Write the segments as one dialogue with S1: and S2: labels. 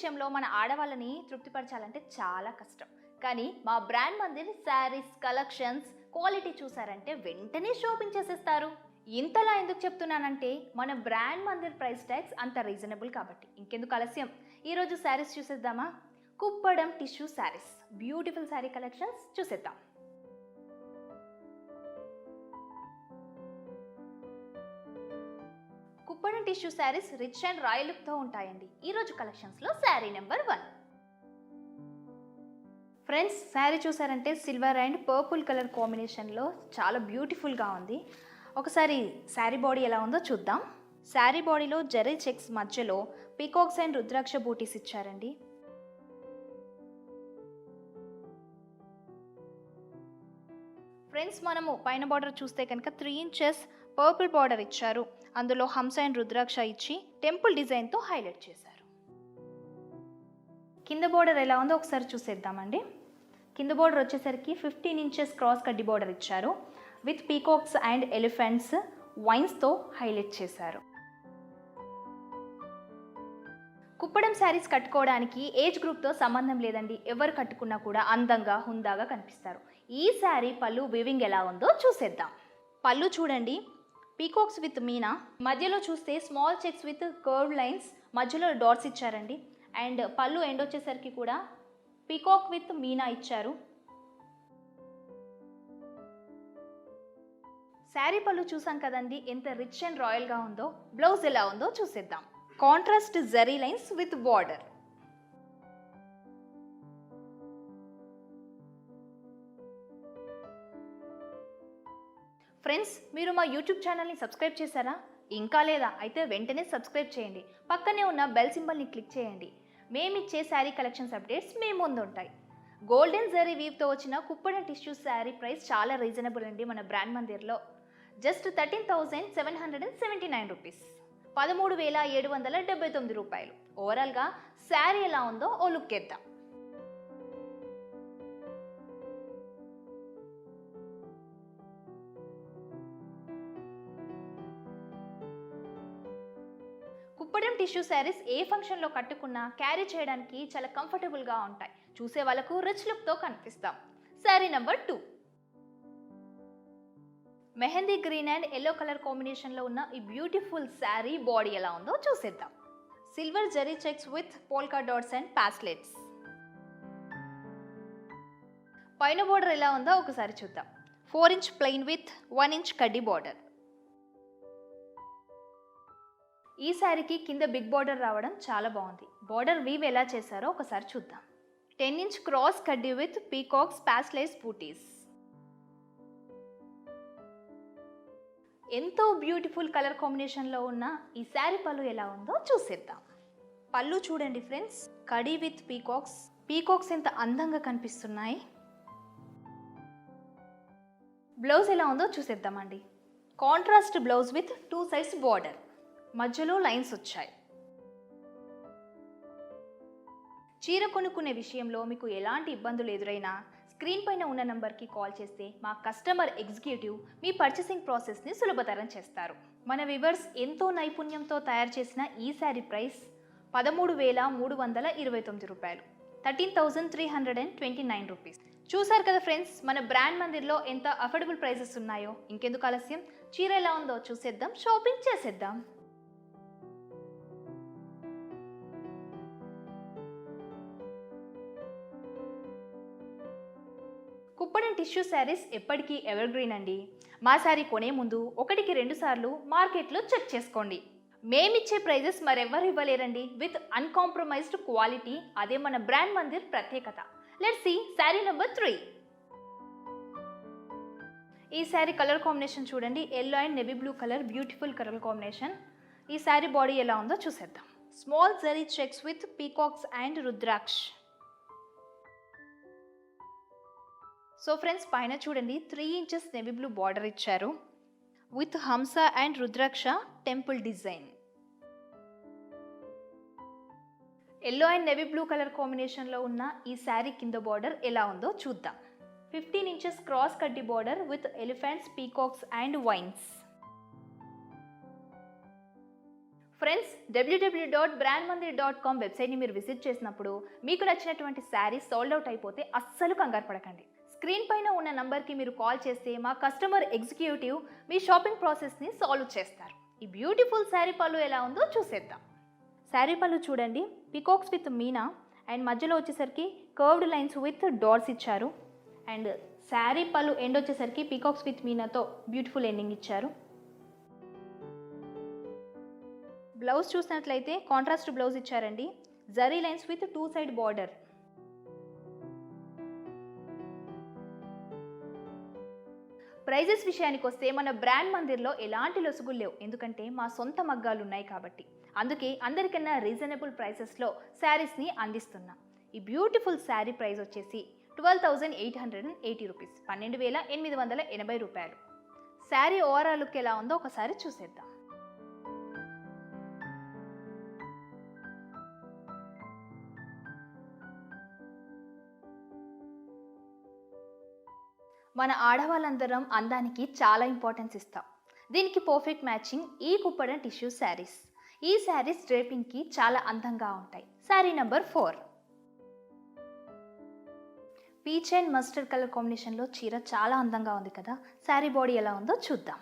S1: విషయంలో మన ఆడవాళ్ళని తృప్తిపరచాలంటే చాలా కష్టం. కానీ మా brand Mandir sarees collections quality చూసారంటే వెంటనే షాపింగ్ చేసేస్తారు. ఇంతలా ఎందుకు చెప్తున్నానంటే మన బ్రాండ్ మందిర్ ప్రైస్ ట్యాగ్స్ అంత రీజనబుల్ కాబట్టి. ఇంకెందుకు ఆలస్యం, ఈరోజు శారీస్ చూసేద్దామా? Kuppadam tissue sarees, beautiful saree collections చూసేద్దాం. Kuppadam tissue sarees rich and royal లుక్తో ఉంటాయండి. ఈరోజు కలెక్షన్స్లో శారీ నెంబర్ 1. ఫ్రెండ్స్, శారీ చూసారంటే సిల్వర్ అండ్ పర్పుల్ కలర్ కాంబినేషన్లో చాలా బ్యూటిఫుల్గా ఉంది. ఒకసారి శారీ బాడీ ఎలా ఉందో చూద్దాం. శారీ బాడీలో జరీ చెక్స్ మధ్యలో పీకాక్స్ అండ్ రుద్రాక్ష బూటీస్ ఇచ్చారండి. ఫ్రెండ్స్, మనము పైన బార్డర్ చూస్తే కనుక 3 ఇంచెస్ పర్పుల్ బార్డర్ ఇచ్చారు. అందులో హంస అండ్ రుద్రాక్ష ఇచ్చి టెంపుల్ డిజైన్తో హైలైట్ చేశారు. కింద బార్డర్ ఎలా ఉందో ఒకసారి చూసేద్దామండి. కింద బార్డర్ వచ్చేసరికి 15 ఇంచెస్ క్రాస్ కడ్డీ బార్డర్ ఇచ్చారు. విత్ పీకాక్స్ అండ్ ఎలిఫెంట్స్ వైన్స్తో హైలైట్ చేశారు. కుప్పడం శారీస్ కట్టుకోవడానికి ఏజ్ గ్రూప్తో సంబంధం లేదండి. ఎవరు కట్టుకున్నా కూడా అందంగా హుందాగా కనిపిస్తారు. ఈ శారీ పళ్ళు వీవింగ్ ఎలా ఉందో చూసేద్దాం. పళ్ళు చూడండి, పీకాక్స్ విత్ మీనా, మధ్యలో చూస్తే small checks with curve lines, మధ్యలో డాట్స్ ఇచ్చారండి. అండ్ పళ్ళు ఎండ్ వచ్చేసరికి కూడా పీకాక్ విత్ మీనా ఇచ్చారు. శారీ పళ్ళు చూసాం కదండి ఎంత రిచ్ అండ్ రాయల్గా ఉందో. బ్లౌజ్ ఎలా ఉందో చూసేద్దాం. Contrast zari lines with border. Friends, మీరు మా యూట్యూబ్ ఛానల్ని సబ్స్క్రైబ్ చేశారా? ఇంకా లేదా? అయితే వెంటనే సబ్స్క్రైబ్ చేయండి. పక్కనే ఉన్న బెల్ సింబల్ని క్లిక్ చేయండి. మేమిచ్చే శారీ కలెక్షన్స్ అప్డేట్స్ మీ ముందు ఉంటాయి. గోల్డెన్ జరీ వీవ్తో వచ్చిన కుప్పడం టిష్యూ శారీ ప్రైస్ చాలా రీజనబుల్ అండి. మన బ్రాండ్ మందిర్లో జస్ట్ 13,779 రూపీస్, 13,779 రూపాయలు. ఓవరాల్గా శారీ ఎలా ఉందో ఓ లుక్ వేద్దాం. కుప్పడం టిష్యూ శారీస్ ఏ ఫంక్షన్లో కట్టుకున్నా క్యారీ చేయడానికి చాలా కంఫర్టబుల్గా ఉంటాయి. చూసే వాళ్ళకు రిచ్ లుక్తో కనిపిస్తాం. Saree number 2. Mehndi green and yellow colour కాంబినేషన్లో ఉన్న ఈ బ్యూటిఫుల్ శారీ బాడీ ఎలా ఉందో చూసేద్దాం. Silver zari checks with polka dots and paisleys. పైన బార్డర్ ఎలా ఉందో ఒకసారి చూద్దాం. 4 ఇంచ్ ప్లెయిన్ విత్ 1 ఇంచ్ కడ్డీ బార్డర్. ఈ శారీకి కింద బిగ్ బార్డర్ రావడం చాలా బాగుంది. బార్డర్ వీవ్ ఎలా చేశారో ఒకసారి చూద్దాం. 10 ఇంచ్ క్రాస్ కడ్డీ విత్ పీకాక్స్ పాస్లెట్స్ బూటీస్. ఎంతో బ్యూటిఫుల్ కలర్ కాంబినేషన్లో ఉన్న ఈ శారీ పళ్ళు ఎలా ఉందో చూసేద్దాం. పళ్ళు చూడండి ఫ్రెండ్స్, కడీ విత్ పీకాక్స్. పీకాక్స్ ఎంత అందంగా కనిపిస్తున్నాయి. బ్లౌజ్ ఎలా ఉందో చూసేద్దామండి. Contrast blouse with 2 sides border, మధ్యలో లైన్స్ వచ్చాయి. చీర కొనుక్కునే విషయంలో మీకు ఎలాంటి ఇబ్బందులు ఎదురైనా స్క్రీన్ పైన ఉన్న నంబర్కి కాల్ చేస్తే మా కస్టమర్ ఎగ్జిక్యూటివ్ మీ పర్చేసింగ్ ప్రాసెస్ని సులభతరం చేస్తారు. మన వివర్స్ ఎంతో నైపుణ్యంతో తయారు చేసిన ఈ శారీ ప్రైస్ 13,329 రూపాయలు, 13,329 రూపీస్. చూసారు కదా ఫ్రెండ్స్, మన బ్రాండ్ మందిర్లో ఎంత అఫోర్డబుల్ ప్రైసెస్ ఉన్నాయో. ఇంకెందుకు ఆలస్యం, చీర ఎలా ఉందో చూసేద్దాం, షాపింగ్ చేసేద్దాం. కుప్పడం టిష్యూ శారీస్ ఎప్పటికీ ఎవర్ గ్రీన్ అండి. మా శారీ కొనే ముందు 1కి 2 సార్లు మార్కెట్లో చెక్ చేసుకోండి. మేమిచ్చే ప్రైజెస్ మరెవ్వరు ఇవ్వలేరండి. విత్ అన్కాంప్రమైజ్డ్ క్వాలిటీ, అదే మన బ్రాండ్ మందిర్ ప్రత్యేకత. Let's see sari number 3. ఈ శారీ కలర్ కాంబినేషన్ చూడండి, yellow and navy blue colour, beautiful colour combination. ఈ శారీ బాడీ ఎలా ఉందో చూసేద్దాం. Small zari checks with peacocks and rudraksha. So friends, పైన చూడండి 3 ఇంచెస్ నేవీ బ్లూ బార్డర్ ఇచ్చారు. With hamsa and rudraksha temple design. Yellow and navy blue colour కాంబినేషన్లో ఉన్న ఈ శారీ కింద బార్డర్ ఎలా ఉందో చూద్దాం. 15 ఇంచెస్ క్రాస్ కడ్డీ border with elephants, peacocks and wines. Friends, www.brandmandir.com వెబ్సైట్ని మీరు విజిట్ చేసినప్పుడు మీకు నచ్చినటువంటి శారీ సోల్డ్ అవుట్ అయిపోతే అస్సలు కంగారు పడకండి. స్క్రీన్ పైన ఉన్న నంబర్కి మీరు కాల్ చేస్తే మా కస్టమర్ ఎగ్జిక్యూటివ్ మీ షాపింగ్ ప్రాసెస్ని సాల్వ్ చేస్తారు. ఈ బ్యూటిఫుల్ శారీ పళ్ళు ఎలా ఉందో చూసేద్దాం. శారీ పళ్ళు చూడండి, పికాక్స్ విత్ మీనా అండ్ మధ్యలో వచ్చేసరికి కర్వ్డ్ లైన్స్ విత్ డాట్స్ ఇచ్చారు. అండ్ శారీ పళ్ళు ఎండ్ వచ్చేసరికి పికాక్స్ విత్ మీనాతో బ్యూటిఫుల్ ఎండింగ్ ఇచ్చారు. బ్లౌజ్ చూసినట్లయితే కాంట్రాస్ట్ బ్లౌజ్ ఇచ్చారండి. Zari lines with 2 side border. Prices విషయానికి వస్తే మన బ్రాండ్ మందిర్లో ఎలాంటి లొసుగులు లేవు, ఎందుకంటే మా సొంత మగ్గాలు ఉన్నాయి కాబట్టి. అందుకే అందరికన్నా రీజనబుల్ ప్రైసెస్లో శారీస్ని అందిస్తున్నాం. ఈ బ్యూటిఫుల్ శారీ ప్రైస్ వచ్చేసి 12,880 రూపీస్, 12,880 రూపాయలు. శారీ ఓవరాల్ లుక్ ఎలా ఉందో ఒకసారి చూసేద్దాం. మన ఆడవాళ్ళందరం అందానికి చాలా ఇంపార్టెన్స్ ఇస్తాం. దీనికి పర్ఫెక్ట్ మ్యాచింగ్ ఈ కుప్పడం టిష్యూ శారీస్. ఈ శారీస్ డ్రేపింగ్కి చాలా అందంగా ఉంటాయి. Sari number 4. Peach and mustard colour కాంబినేషన్లో చీర చాలా అందంగా ఉంది కదా. శారీ బాడీ ఎలా ఉందో చూద్దాం.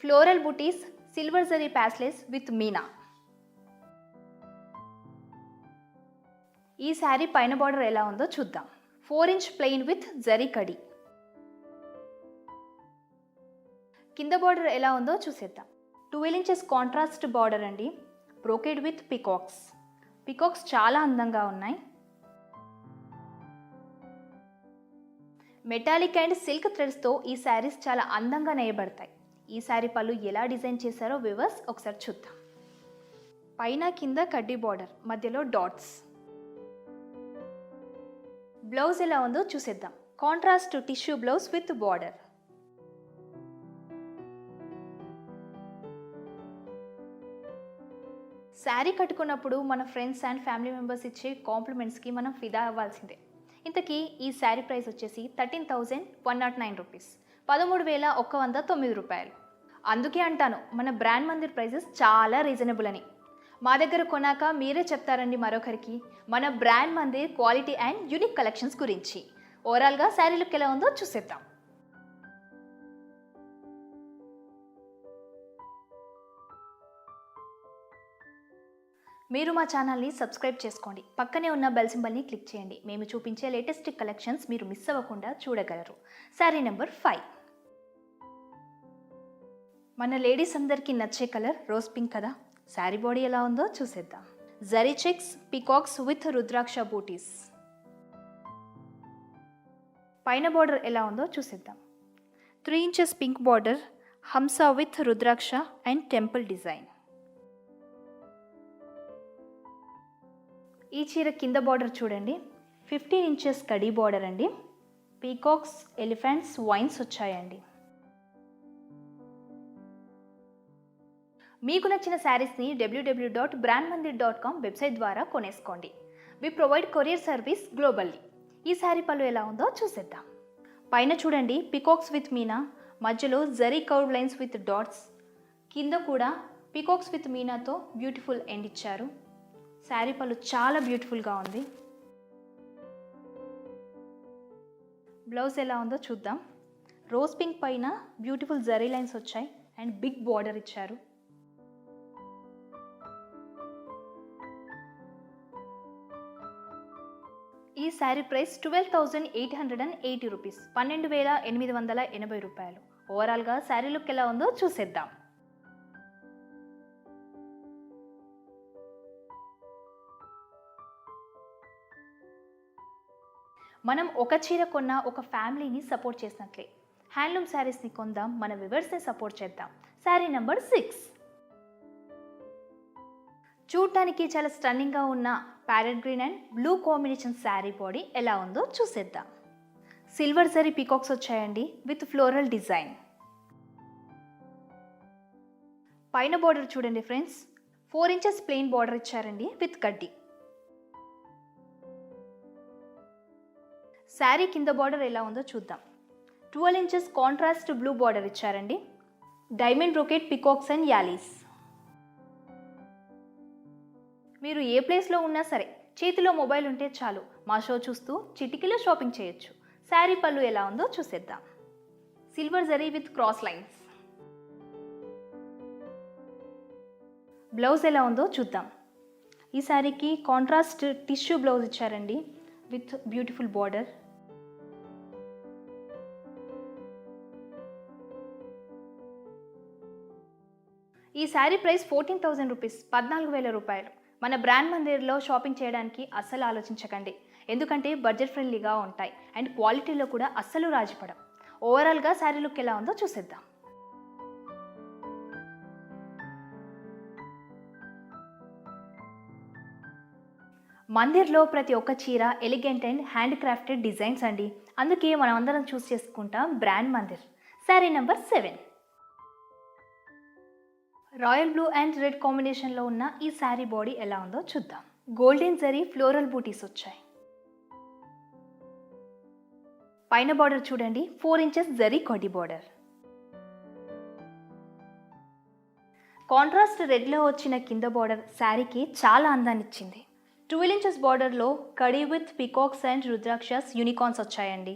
S1: Floral buttis, silver zari ప్యాస్లెస్ with Meena. ఈ శారీ పైన బార్డర్ ఎలా ఉందో చూద్దాం. 4 ఇంచ్ ప్లెయిన్ విత్ జరీ కడి. కింద బార్డర్ ఎలా ఉందో చూసేద్దాం. 12 ఇంచెస్ కాంట్రాస్ట్ బార్డర్ అండి. Brocade with peacocks. పికాక్స్ చాలా అందంగా ఉన్నాయి. మెటాలిక్ అండ్ సిల్క్ థ్రెడ్స్తో ఈ శారీస్ చాలా అందంగా నేయబడతాయి. ఈ శారీ పళ్ళు ఎలా డిజైన్ చేశారో వ్యూవర్స్ ఒకసారి చూద్దాం. పైన కింద కడ్డీ బార్డర్, మధ్యలో డాట్స్. బ్లౌజ్ ఎలా ఉందో చూసేద్దాం. Contrast tissue blouse with border. Saree కట్టుకున్నప్పుడు మన ఫ్రెండ్స్ అండ్ ఫ్యామిలీ మెంబర్స్ ఇచ్చే కాంప్లిమెంట్స్కి మనం ఫిదా అవ్వాల్సిందే. ఇంతకీ ఈ శారీ ప్రైస్ వచ్చేసి 13,109 రూపీస్, 13,109 రూపాయలు. అందుకే అంటాను మన బ్రాండ్ మందిర్ ప్రైజెస్ చాలా రీజనబుల్ అని. మా దగ్గర కొన్నాక మీరే చెప్తారండి మరొకరికి మన brand Mandir quality and unique collections గురించి. ఓవరాల్గా శారీ లుక్ ఎలా ఉందో చూసేద్దాం. మీరు మా ఛానల్ని సబ్స్క్రైబ్ చేసుకోండి. పక్కనే ఉన్న బెల్ సింబల్ని క్లిక్ చేయండి. మేము చూపించే లేటెస్ట్ కలెక్షన్స్ మీరు మిస్ అవ్వకుండా చూడగలరు. శారీ నెంబర్ 5. మన లేడీస్ అందరికీ నచ్చే కలర్ రోజ్ పింక్ కదా. శారీ బాడీ ఎలా ఉందో చూసేద్దాం. Zari checks, peacocks with rudraksha బూటీస్. పైన బార్డర్ ఎలా ఉందో చూసేద్దాం. 3 ఇంచెస్ పింక్ బార్డర్, హంసా with rudraksha and temple design. ఈ చీర కింద బార్డర్ చూడండి, 15 ఇంచెస్ కడీ బార్డర్ అండి. పీకాక్స్, ఎలిఫెంట్స్, వైన్స్ వచ్చాయండి. మీకు నచ్చిన శారీస్ని www.brandmandir.com వెబ్సైట్ ద్వారా కొనేసుకోండి. We provide courier service globally. ఈ శారీ పళ్ళు ఎలా ఉందో చూసేద్దాం. పైన చూడండి పికాక్స్ విత్ మీనా, మధ్యలో zari curve lines with dots. కింద కూడా పికాక్స్ విత్ మీనాతో బ్యూటిఫుల్ ఎండ్ ఇచ్చారు. శారీ పళ్ళు చాలా బ్యూటిఫుల్గా ఉంది. బ్లౌజ్ ఎలా ఉందో చూద్దాం. రోజ్ పింక్ పైన బ్యూటిఫుల్ జరీ లైన్స్ వచ్చాయి అండ్ బిగ్ బార్డర్ ఇచ్చారు. ఈ శారీ ప్రైస్ 12,880 రూపీస్, 12,880 రూపాయలు. ఓవరాల్గా శారీ లుక్ ఎలా ఉందో చూసేద్దాం. మనం ఒక చీర కొన్నా ఒక ఫ్యామిలీని సపోర్ట్ చేసినట్లే. హ్యాండ్లూమ్ శారీస్ని కొందాం, మన వ్యూవర్స్ని సపోర్ట్ చేద్దాం. శారీ నెంబర్ 6. చూడటానికి చాలా స్టన్నింగ్గా ఉన్న parrot green and blue combination sari body ఎలా ఉందో చూసేద్దాం. సిల్వర్ జరీ పీకాక్స్ వచ్చాయండి విత్ ఫ్లోరల్ డిజైన్. పైన బార్డర్ చూడండి ఫ్రెండ్స్, 4 ఇంచెస్ ప్లెయిన్ బార్డర్ ఇచ్చారండి విత్ కడ్డీ. శారీ కింద బార్డర్ ఎలా ఉందో చూద్దాం. 12 ఇంచెస్ కాంట్రాస్ట్ బ్లూ బార్డర్ ఇచ్చారండి. Diamond brocade peacocks and allies. మీరు ఏ ప్లేస్లో ఉన్నా సరే చేతిలో మొబైల్ ఉంటే చాలు మా షో చూస్తూ చిటికలో షాపింగ్ చేయొచ్చు. శారీ పళ్ళు ఎలా ఉందో చూసేద్దాం. Silver zari with cross lines. Blouse ఎలా ఉందో చూద్దాం. ఈ శారీకి కాంట్రాస్ట్ టిష్యూ బ్లౌజ్ ఇచ్చారండి విత్ బ్యూటిఫుల్ బార్డర్. ఈ శారీ ప్రైస్ 14,000 రూపీస్, 14,000 రూపాయలు. మన బ్రాండ్ మందిర్లో షాపింగ్ చేయడానికి అస్సలు ఆలోచించకండి, ఎందుకంటే బడ్జెట్ ఫ్రెండ్లీగా ఉంటాయి అండ్ క్వాలిటీలో కూడా అస్సలు రాజీపడం. ఓవరాల్గా శారీ లుక్ ఎలా ఉందో చూసేద్దాం. మందిర్లో ప్రతి ఒక్క చీర elegant and hand crafted designs అండి, అందుకే మనం అందరం చూస్ చేసుకుంటాం brand Mandir. Sari number 7. Royal blue and red కాంబినేషన్లో ఉన్న ఈ శారీ బాడీ ఎలా ఉందో చూద్దాం. గోల్డెన్ జరీ ఫ్లోరల్ బూటీస్ వచ్చాయి. పైన బార్డర్ చూడండి, 4 ఇంచెస్ జరీ కడ్డీ బార్డర్. కాంట్రాస్ట్ రెడ్లో వచ్చిన కింద బార్డర్ శారీకి చాలా అందాన్ని ఇచ్చింది. 12 ఇంచెస్ బార్డర్లో khadi with peacocks and రుద్రాక్షస్ unicorns వచ్చాయండి.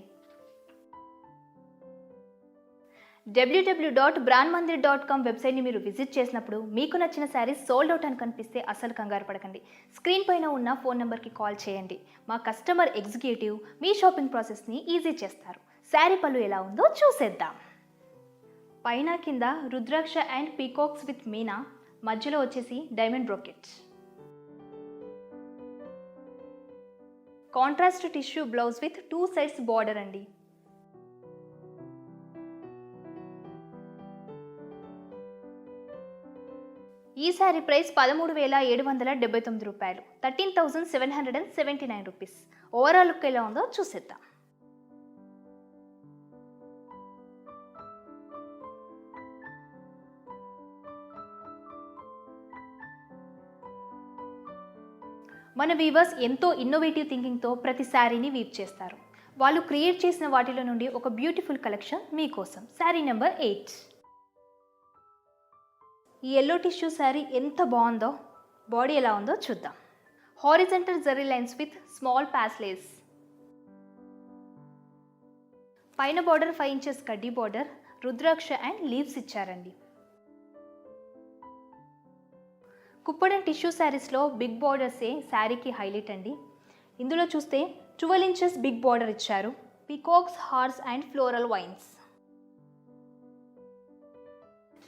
S1: www.brandmandir.com వెబ్సైట్ని మీరు విజిట్ చేసినప్పుడు మీకు నచ్చిన శారీస్ సోల్డ్ అవుట్ అని కనిపిస్తే అస్సలు కంగారు పడకండి. స్క్రీన్ పైన ఉన్న ఫోన్ నెంబర్కి కాల్ చేయండి. మా కస్టమర్ ఎగ్జిక్యూటివ్ మీ షాపింగ్ ప్రాసెస్ని ఈజీ చేస్తారు. శారీ పళ్ళు ఎలా ఉందో చూసేద్దాం. పైన కింద రుద్రాక్ష అండ్ పీకాక్స్ విత్ మీనా, మధ్యలో వచ్చేసి diamond brocade. Contrast tissue blouse with 2 sides border అండి. ఈ శారీ ప్రైస్ 13,779 రూపాయలు, 13,779 రూపీస్. ఓవరాల్ లుక్ ఎలా ఉందో చూసేద్దాం. మన వీవర్స్ ఎంతో ఇన్నోవేటివ్ థింకింగ్తో ప్రతి శారీని వీవ్ చేస్తారు. వాళ్ళు క్రియేట్ చేసిన వాటిలో నుండి ఒక బ్యూటిఫుల్ కలెక్షన్ మీకోసం. శారీ నెంబర్ 8. ఈ ఎల్లో టిష్యూ శారీ ఎంత బాగుందో, బాడీ ఎలా ఉందో చూద్దాం. Horizontal zari lines with small paisleys. పైన బార్డర్ 5 ఇంచెస్ కడ్డీ బార్డర్, రుద్రాక్ష అండ్ లీవ్స్ ఇచ్చారండి. కుప్పడం టిష్యూ శారీస్లో బిగ్ బార్డర్సే శారీకి హైలైట్ అండి. ఇందులో చూస్తే 12 ఇంచెస్ బిగ్ బార్డర్ ఇచ్చారు. Peacocks, horse and floral vines.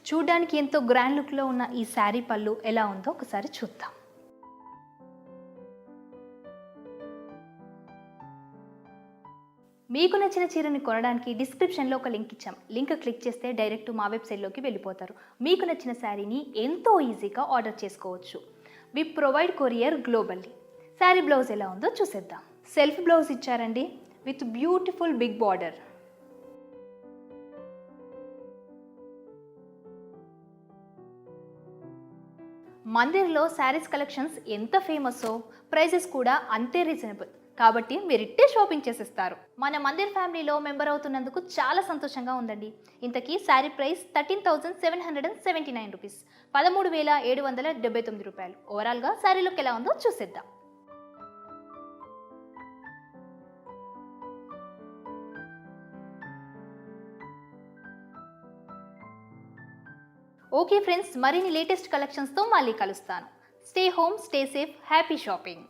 S1: చూడ్డానికి ఎంతో గ్రాండ్ లుక్లో ఉన్న ఈ శారీ పళ్ళు ఎలా ఉందో ఒకసారి చూద్దాం. మీకు నచ్చిన చీరని కొనడానికి డిస్క్రిప్షన్లో ఒక లింక్ ఇచ్చాం. లింక్ క్లిక్ చేస్తే డైరెక్ట్ మా వెబ్సైట్లోకి వెళ్ళిపోతారు. మీకు నచ్చిన శారీని ఎంతో ఈజీగా ఆర్డర్ చేసుకోవచ్చు. We provide courier globally. Sari blouse ఎలా ఉందో చూసేద్దాం. సెల్ఫ్ బ్లౌజ్ ఇచ్చారండి విత్ బ్యూటిఫుల్ బిగ్ బార్డర్. మందిర్లో శారీస్ కలెక్షన్స్ ఎంత ఫేమస్సో ప్రైజెస్ కూడా అంతే రీజనబుల్, కాబట్టి మీరు ఇట్టే షాపింగ్ చేసేస్తారు. మన మందిర్ ఫ్యామిలీలో మెంబర్ అవుతున్నందుకు చాలా సంతోషంగా ఉందండి. ఇంతకీ శారీ ప్రైస్ 13,779 రూపీస్, 13,779 రూపాయలు. ఓవరాల్గా శారీ లుక్ ఎలా ఉందో చూసేద్దాం. ఓకే ఫ్రెండ్స్, మరిన్ని లేటెస్ట్ కలెక్షన్స్తో మళ్ళీ కలుస్తాను. Stay home, stay safe, happy shopping.